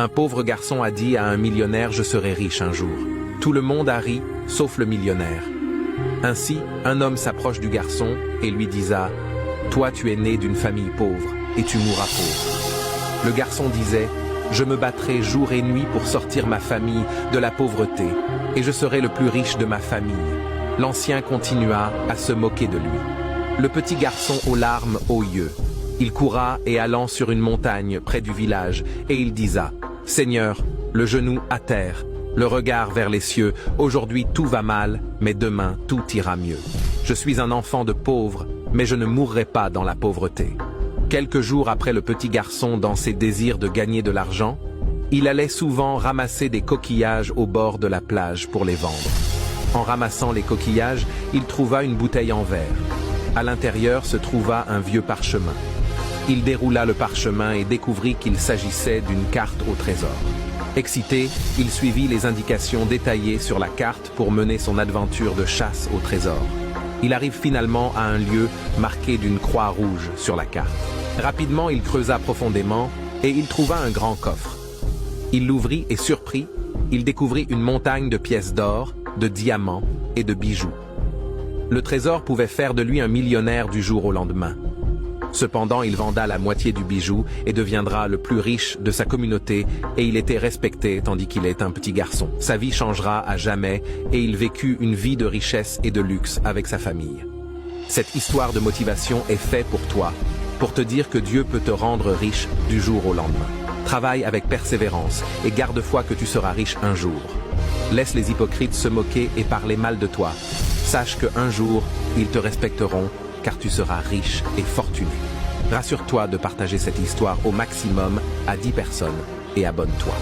Un pauvre garçon a dit à un millionnaire « Je serai riche un jour ». Tout le monde a ri, sauf le millionnaire. Ainsi, un homme s'approche du garçon et lui disa « Toi tu es né d'une famille pauvre, et tu mourras pauvre ». Le garçon disait « Je me battrai jour et nuit pour sortir ma famille de la pauvreté, et je serai le plus riche de ma famille ». L'ancien continua à se moquer de lui. Le petit garçon aux larmes aux yeux. Il coura et allant sur une montagne près du village, et il disa « Seigneur, le genou à terre, le regard vers les cieux, aujourd'hui tout va mal, mais demain tout ira mieux. Je suis un enfant de pauvre, mais je ne mourrai pas dans la pauvreté. » Quelques jours après le petit garçon dans ses désirs de gagner de l'argent, il allait souvent ramasser des coquillages au bord de la plage pour les vendre. En ramassant les coquillages, il trouva une bouteille en verre. À l'intérieur se trouva un vieux parchemin. Il déroula le parchemin et découvrit qu'il s'agissait d'une carte au trésor. Excité, il suivit les indications détaillées sur la carte pour mener son aventure de chasse au trésor. Il arrive finalement à un lieu marqué d'une croix rouge sur la carte. Rapidement, il creusa profondément et il trouva un grand coffre. Il l'ouvrit et surpris, il découvrit une montagne de pièces d'or, de diamants et de bijoux. Le trésor pouvait faire de lui un millionnaire du jour au lendemain. Cependant, il venda la moitié du bijou et deviendra le plus riche de sa communauté et il était respecté tandis qu'il est un petit garçon. Sa vie changera à jamais et il vécut une vie de richesse et de luxe avec sa famille. Cette histoire de motivation est faite pour toi, pour te dire que Dieu peut te rendre riche du jour au lendemain. Travaille avec persévérance et garde foi que tu seras riche un jour. Laisse les hypocrites se moquer et parler mal de toi. Sache qu'un jour, ils te respecteront car tu seras riche et fortuné. Rassure-toi de partager cette histoire au maximum à 10 personnes et abonne-toi.